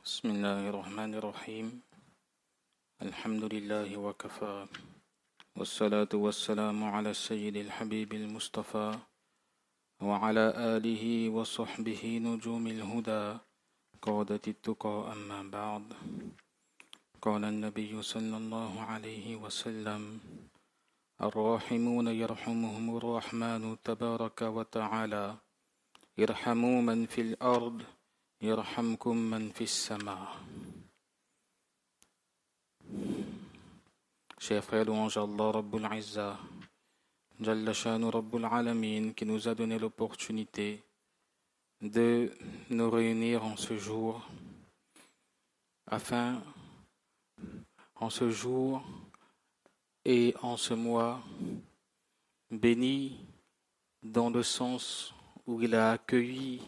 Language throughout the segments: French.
بسم الله الرحمن الرحيم الحمد لله وكفى والصلاة والسلام على السيد الحبيب المصطفى وعلى آله وصحبه نجوم الهدى قادة التقى أما بعد قال النبي صلى الله عليه وسلم الراحمون يرحمهم الرحمن تبارك وتعالى ارحموا من في الأرض يرحمكم من في السماء. Chers frères, louange Allah Rabbul Izza, Jalla Shanu Rabbul Alamin, qui nous a donné l'opportunité de nous réunir en ce jour, afin, en ce jour et en ce mois béni, dans le sens où il a accueilli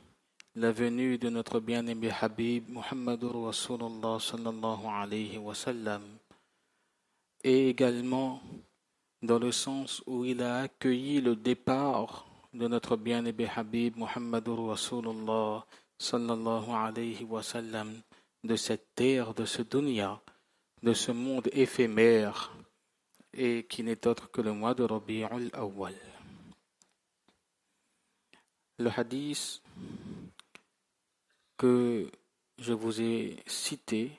la venue de notre bien-aimé Habib Muhammadur Rasulullah sallallahu alayhi wa sallam, et également dans le sens où il a accueilli le départ de notre bien-aimé Habib Muhammadur Rasulullah sallallahu alayhi wa sallam de cette terre, de ce dunya, de ce monde éphémère et qui n'est autre que le mois de Rabi'ul Awwal. Le hadith que je vous ai cité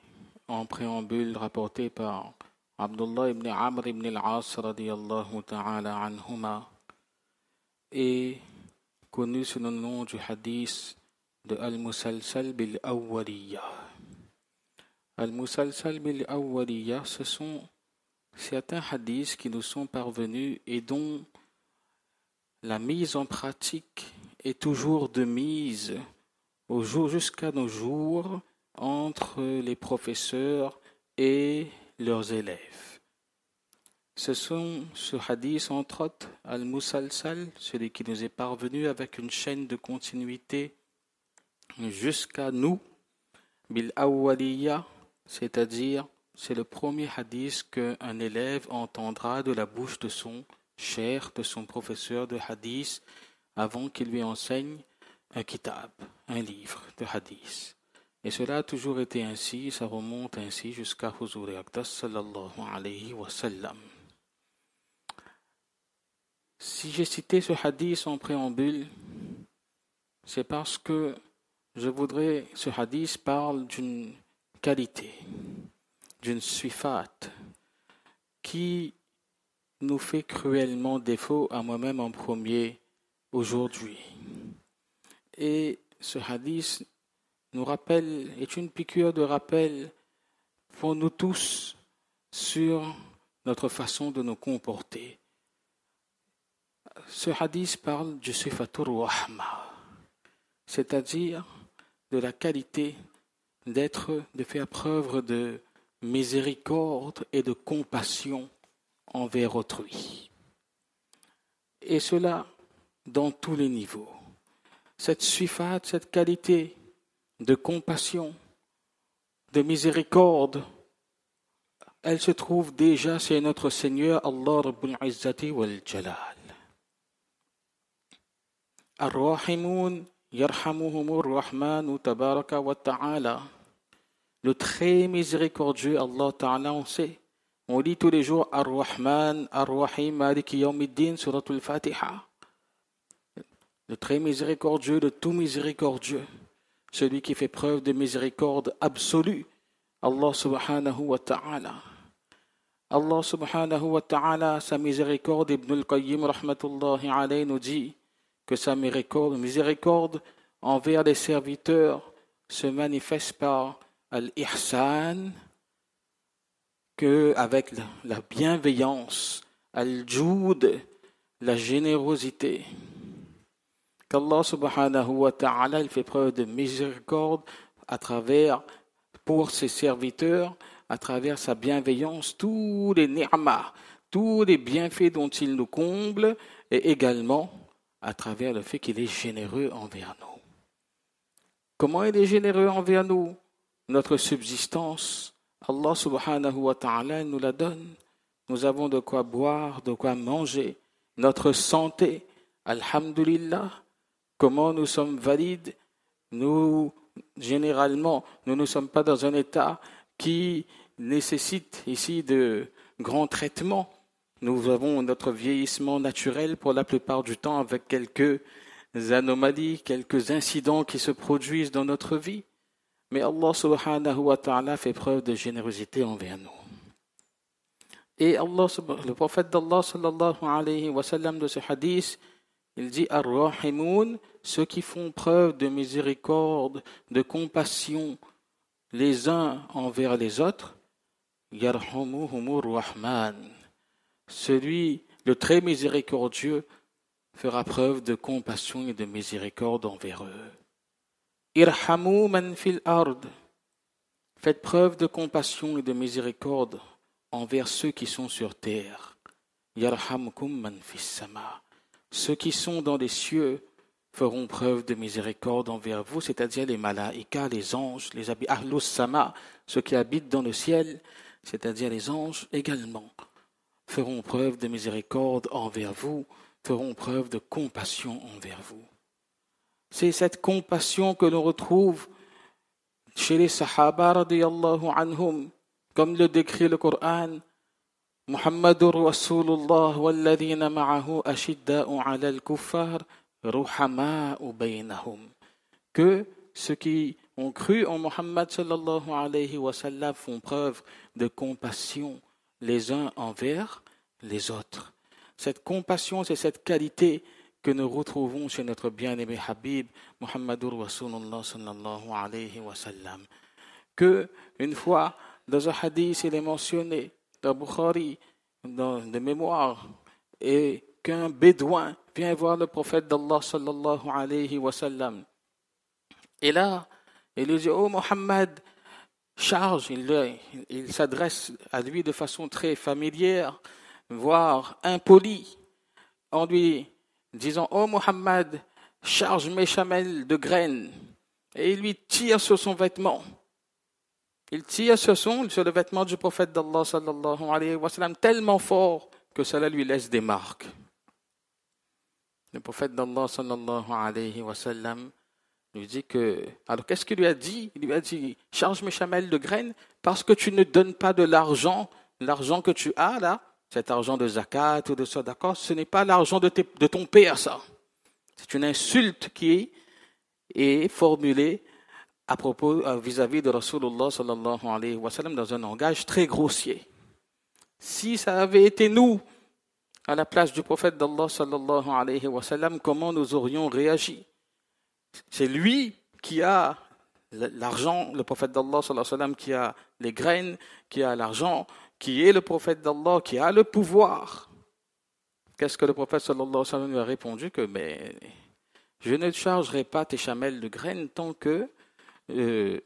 en préambule rapporté par Abdullah ibn Amr ibn al-As radiyallahu ta'ala anhuma est connu sous le nom du hadith de Al-Musalsal bil-Awwaliyya. Al-Musalsal bil-Awwaliyya, ce sont certains hadiths qui nous sont parvenus et dont la mise en pratique est toujours de mise au jour jusqu'à nos jours entre les professeurs et leurs élèves. Ce sont ce hadith entre autres, Al-Musalsal, celui qui nous est parvenu avec une chaîne de continuité jusqu'à nous, Bil-Awwaliyya, c'est-à-dire c'est le premier hadith qu'un élève entendra de la bouche de son cheikh, de son professeur de hadith, avant qu'il lui enseigne un kitab, un livre de hadith. Et cela a toujours été ainsi, ça remonte ainsi jusqu'à Huzur Aqdas sallallahu alayhi wa sallam. Si j'ai cité ce hadith en préambule, c'est parce que ce hadith parle d'une qualité, d'une sifat, qui nous fait cruellement défaut à moi-même en premier aujourd'hui. Et ce hadith nous rappelle, est une piqûre de rappel pour nous tous sur notre façon de nous comporter. Ce hadith parle du sifatur rahma, c'est-à-dire de la qualité de faire preuve de miséricorde et de compassion envers autrui. Et cela dans tous les niveaux. Cette sifat, cette qualité de compassion, de miséricorde, elle se trouve déjà chez notre Seigneur Allah Rabbul Izzati wal Jalal. Ar-Rahimun yarhamuhumur Rahmanu tabaraka wa ta'ala. Le très miséricordieux Allah Ta'ala, on sait. On lit tous les jours Ar-Rahman, Ar-Rahim, Maliki Yawmiddin, Suratul Fatiha. Le très miséricordieux, le tout miséricordieux, celui qui fait preuve de miséricorde absolue, Allah subhanahu wa ta'ala. Allah subhanahu wa ta'ala, sa miséricorde, Ibn al-Qayyim rahmatullahi alayhi nous dit que sa miséricorde envers les serviteurs se manifeste par al-ihsan, que avec la bienveillance, al-joud, la générosité, qu'Allah subhanahu wa ta'ala il fait preuve de miséricorde pour ses serviteurs, à travers sa bienveillance, tous les ni'mas, tous les bienfaits dont il nous comble, et également à travers le fait qu'il est généreux envers nous. Comment il est généreux envers nous? Notre subsistance, Allah subhanahu wa ta'ala nous la donne. Nous avons de quoi boire, de quoi manger. Notre santé, alhamdulillah. Comment nous sommes valides? Nous généralement, nous ne sommes pas dans un état qui nécessite ici de grands traitements. Nous avons notre vieillissement naturel pour la plupart du temps avec quelques anomalies, quelques incidents qui se produisent dans notre vie. Mais Allah subhanahu wa ta'ala fait preuve de générosité envers nous. Et le prophète d'Allah sallallahu alayhi wa sallam de ce hadith, il dit Ar-Rahimun, ceux qui font preuve de miséricorde, de compassion les uns envers les autres, Yarhamuhumur Rahman. Celui, le très miséricordieux, fera preuve de compassion et de miséricorde envers eux. Irhamu man fil ard. Faites preuve de compassion et de miséricorde envers ceux qui sont sur terre. Yarhamkum man fis sama. Ceux qui sont dans les cieux feront preuve de miséricorde envers vous, c'est-à-dire les malaïkas, les anges, les ahlus sama, ceux qui habitent dans le ciel, c'est-à-dire les anges également, feront preuve de miséricorde envers vous, feront preuve de compassion envers vous. C'est cette compassion que l'on retrouve chez les Sahaba radiyallahu anhum, comme le décrit le Coran. Muhammadur Rasulullah walladhina ma'ahu ashidda'u 'ala al-kuffar ruhama'u baynahum. Que ceux qui ont cru en Muhammad sallallahu alayhi wa sallam font preuve de compassion les uns envers les autres. Cette compassion, c'est cette qualité que nous retrouvons chez notre bien-aimé Habib Muhammadur Rasulullah sallallahu alayhi wa sallam. Que une fois dans un hadith, il est mentionné dans Bukhari, dans de mémoire, et qu'un bédouin vient voir le prophète d'Allah sallallahu alayhi wa sallam. Et là, il lui dit, oh Muhammad, charge, il s'adresse à lui de façon très familière, voire impolie, en lui disant, oh Muhammad, charge mes chamelles de graines. Et il lui tire sur son vêtement. Il tire sur le vêtement du prophète d'Allah sallallahu alayhi wa sallam tellement fort que cela lui laisse des marques. Le prophète d'Allah sallallahu alayhi wa sallam lui dit que... Alors qu'est-ce qu'il lui a dit? Il lui a dit, charge mes chamelles de graines parce que tu ne donnes pas de l'argent que tu as là, cet argent de zakat ou de sadaqa, ce n'est pas l'argent de ton père ça. C'est une insulte qui est formulée à propos vis-à-vis de Rasulullah sallallahu alayhi wa sallam dans un langage très grossier. Si ça avait été nous, à la place du prophète d'Allah sallallahu alayhi wa sallam, comment nous aurions réagi? C'est lui qui a l'argent, le prophète d'Allah sallallahu alayhi wa sallam, qui a les graines, qui a l'argent, qui est le prophète d'Allah, qui a le pouvoir. Qu'est-ce que le prophète sallallahu alayhi wa sallam lui a répondu? Que mais je ne chargerai pas tes chamelles de graines tant que tu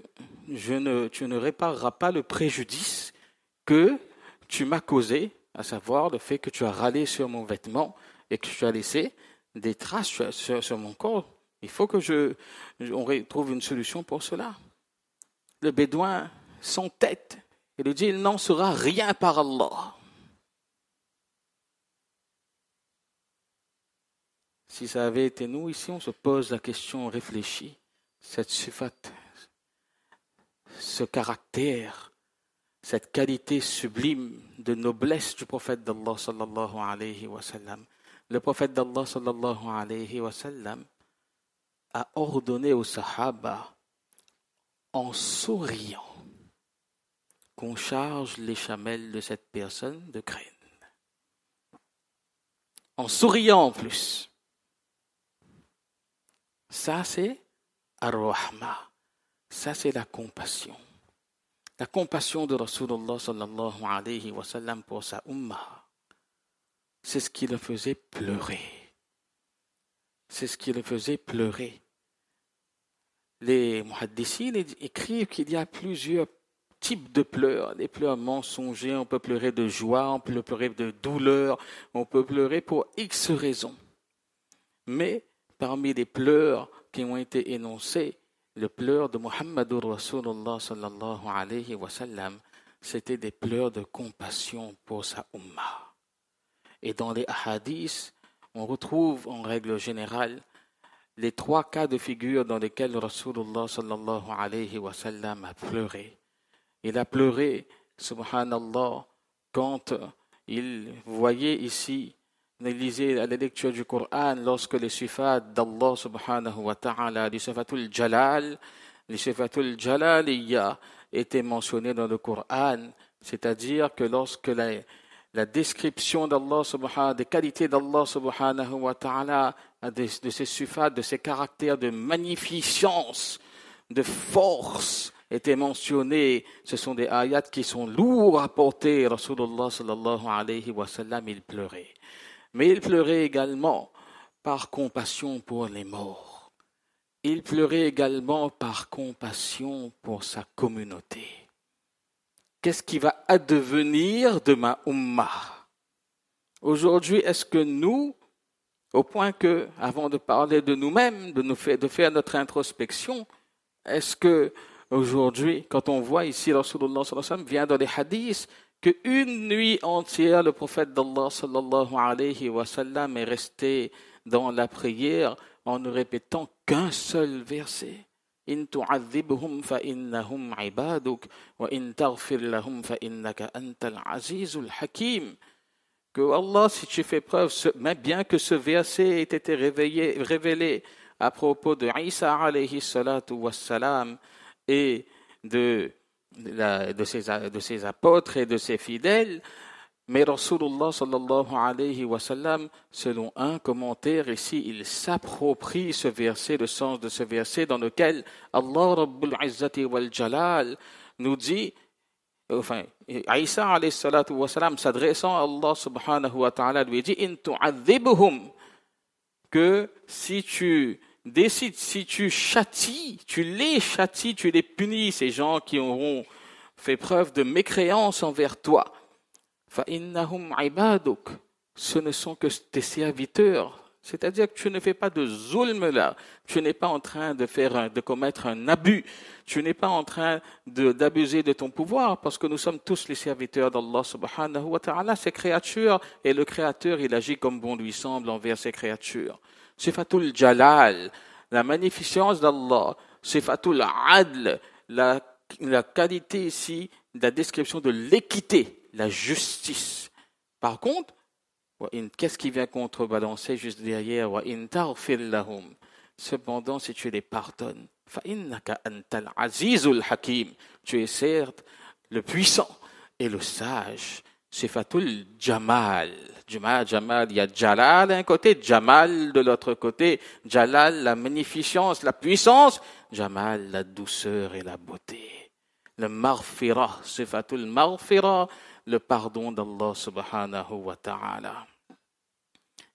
ne répareras pas le préjudice que tu m'as causé, à savoir le fait que tu as râlé sur mon vêtement et que tu as laissé des traces sur mon corps. Il faut que on trouve une solution pour cela. Le bédouin s'entête et lui dit, il n'en sera rien par Allah. Si ça avait été nous ici, on se pose la question, on réfléchit. Cette sifat, ce caractère, cette qualité sublime de noblesse du prophète d'Allah sallallahu alayhi wa sallam. Le prophète d'Allah sallallahu alayhi wa sallam a ordonné aux Sahaba, en souriant, qu'on charge les chamelles de cette personne de graines. En souriant en plus. Ça, c'est ar-Rahma. Ça, c'est la compassion. La compassion de Rasulullah sallallahu alayhi wa sallam pour sa ummah. C'est ce qui le faisait pleurer. C'est ce qui le faisait pleurer. Les muhaddissines écrivent qu'il y a plusieurs types de pleurs. Les pleurs mensongers, on peut pleurer de joie, on peut pleurer de douleur, on peut pleurer pour X raisons. Mais parmi les pleurs qui ont été énoncés, le pleur de Muhammadur Rasulullah sallallahu alayhi wa sallam, c'était des pleurs de compassion pour sa ummah. Et dans les hadiths, on retrouve en règle générale les 3 cas de figure dans lesquels Rasulullah sallallahu alayhi wa sallam a pleuré. Il a pleuré, subhanallah, quand il voyait ici, il lisait à la lecture du Coran, lorsque les sifat d'Allah subhanahu wa ta'ala, les sifatul jalal, les sifatul jalaliya étaient mentionnés dans le Coran, c'est-à-dire que lorsque la description d'Allah subhanahu, des qualités d'Allah subhanahu wa ta'ala, de ses sifat, de ses caractères de magnificence, de force, étaient mentionnés. Ce sont des ayats qui sont lourds à porter. Rasulullah sallallahu alayhi wa sallam, il pleurait. Mais il pleurait également par compassion pour les morts. Il pleurait également par compassion pour sa communauté. Qu'est-ce qui va addevenir de ma ummah? Aujourd'hui, est-ce que nous, au point que, avant de parler de nous-mêmes, de faire notre introspection, est-ce que aujourd'hui, quand on voit ici Rasulullah sallallahu alayhi wa sallam vient dans les hadiths, qu'une nuit entière, le prophète d'Allah sallallahu alayhi wa sallam est resté dans la prière en ne répétant qu'un seul verset. In tu'adhibhum fa innahum ibaduk wa in taghfir lahum fa innaka antal azizul hakim. Que Allah, si tu fais preuve, mais bien que ce verset ait été révélé à propos de Isa alayhi salatu wassalam et de ses apôtres et de ses fidèles, mais Rasulullah sallallahu alayhi wa sallam, selon un commentaire ici, il s'approprie ce verset, le sens de ce verset dans lequel Allah Rabbul Izzati wal Jalal nous dit, enfin, Isa alayhi salatu wa sallam, s'adressant à Allah subhanahu wa ta'ala, lui dit, in tu'adhibhum, que si tu décides, si tu châties, tu les punis, ces gens qui auront fait preuve de mécréance envers toi. فَإِنَّهُمْ عِبَادُكَ, ce ne sont que tes serviteurs. C'est-à-dire que tu ne fais pas de zulm là, tu n'es pas en train de commettre un abus, tu n'es pas en train d'abuser de ton pouvoir, parce que nous sommes tous les serviteurs d'Allah subhanahu wa ta'ala, ses créatures, et le Créateur, il agit comme bon lui semble envers ses créatures. Sifatul Jalal, la magnificence d'Allah, Sifatul Adl, la qualité ici, la description de l'équité, la justice. Par contre, qu'est-ce qui vient contrebalancer juste derrière? Cependant, si tu les pardonnes, tu es certes le puissant et le sage. Sifatul Jamal. Jamal, il y a Jalal d'un côté, Jamal de l'autre côté. Jalal, la magnificence, la puissance. Jamal, la douceur et la beauté. Le Maghfirah, Sifatul Maghfirah, le pardon d'Allah subhanahu wa ta'ala.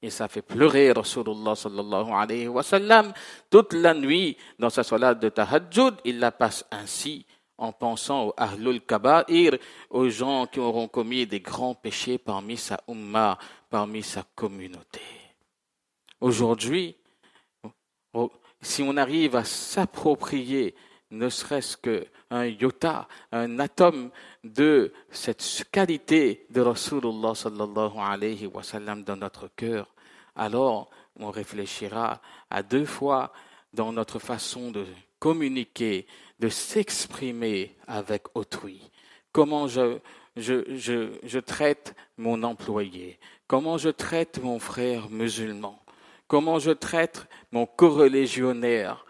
Et ça fait pleurer Rasulullah sallallahu alayhi wa sallam toute la nuit dans sa salat de tahajjud. Il la passe ainsi en pensant aux Ahlul Kaba'ir, aux gens qui auront commis des grands péchés parmi sa ummah, parmi sa communauté. Aujourd'hui, si on arrive à s'approprier ne serait-ce qu'un iota, un atome de cette qualité de Rasulullah sallallahu alayhi wa sallam dans notre cœur, alors on réfléchira à 2 fois dans notre façon de communiquer, de s'exprimer avec autrui. Comment je traite mon employé, comment je traite mon frère musulman, comment je traite mon coreligionnaire,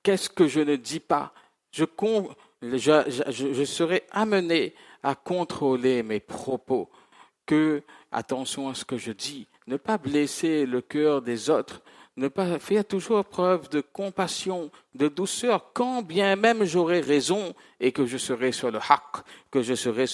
qu'est-ce que je ne dis pas? Je serai amené à contrôler mes propos. Attention à ce que je dis. Ne pas blesser le cœur des autres. Ne pas faire toujours preuve de compassion, de douceur, quand bien même j'aurai raison et que je serai sur le haqq, que je serai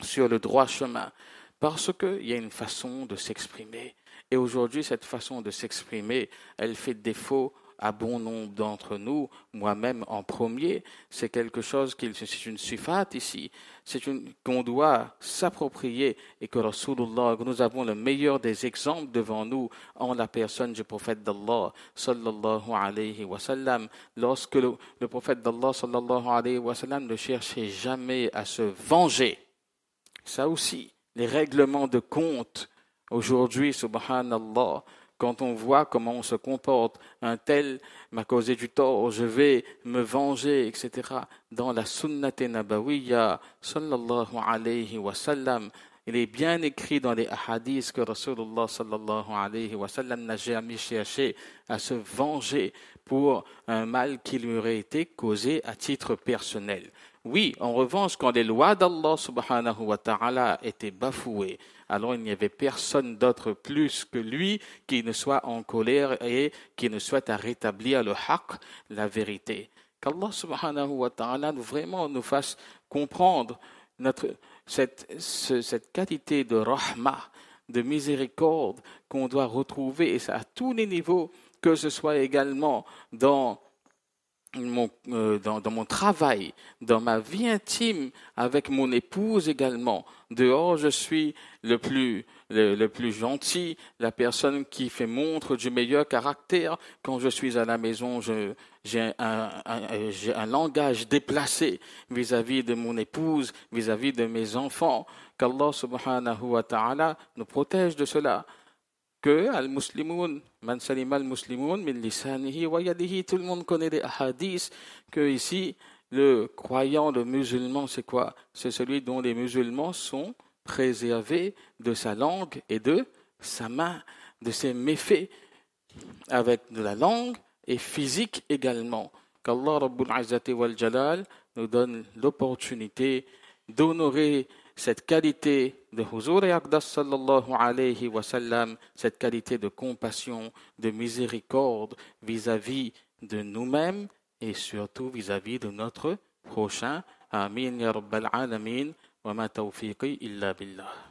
sur le droit chemin. Parce qu'il y a une façon de s'exprimer. Et aujourd'hui, cette façon de s'exprimer, elle fait défaut à bon nombre d'entre nous, moi-même en premier. C'est quelque chose c'est une sifat ici, qu'on doit s'approprier et que Rasulullah, que nous avons le meilleur des exemples devant nous en la personne du prophète d'Allah sallallahu alayhi wa sallam. Lorsque le prophète d'Allah sallallahu alayhi wa sallam ne cherchait jamais à se venger. Ça aussi, les règlements de compte aujourd'hui, subhanallah, quand on voit comment on se comporte, un tel m'a causé du tort, je vais me venger, etc. Dans la sunnat nabawiyya, sallallahu alayhi wa sallam, il est bien écrit dans les hadiths que Rasulullah sallallahu alayhi wa sallam n'a jamais cherché à se venger pour un mal qui lui aurait été causé à titre personnel. Oui, en revanche, quand les lois d'Allah subhanahu wa ta'ala étaient bafouées, alors il n'y avait personne d'autre plus que lui qui ne soit en colère et qui ne souhaite à rétablir le haqq, la vérité. Qu'Allah subhanahu wa ta'ala vraiment nous fasse comprendre cette qualité de rahma, de miséricorde qu'on doit retrouver, et ça à tous les niveaux, que ce soit également dans mon travail, dans ma vie intime, avec mon épouse également. Dehors, je suis le plus gentil, la personne qui fait montre du meilleur caractère. Quand je suis à la maison, j'ai un langage déplacé vis-à-vis de mon épouse, vis-à-vis de mes enfants. Qu'Allah subhanahu wa ta'ala nous protège de cela. Que al-muslimoun, man salima al-muslimoun min lisanihi wa yadihi, tout le monde connaît les hadiths, que ici, le croyant, le musulman, c'est quoi? C'est celui dont les musulmans sont préservés de sa langue et de sa main, de ses méfaits, avec de la langue et physique également. Qu'Allah Rabbul Izzati wal Jalal nous donne l'opportunité d'honorer cette qualité de Huzur et Aqdas sallallahu alayhi wa sallam, cette qualité de compassion, de miséricorde vis-à-vis de nous-mêmes et surtout vis-à-vis de notre prochain. Amin ya Rabbal Alamin wa ma tawfiqi illa billah.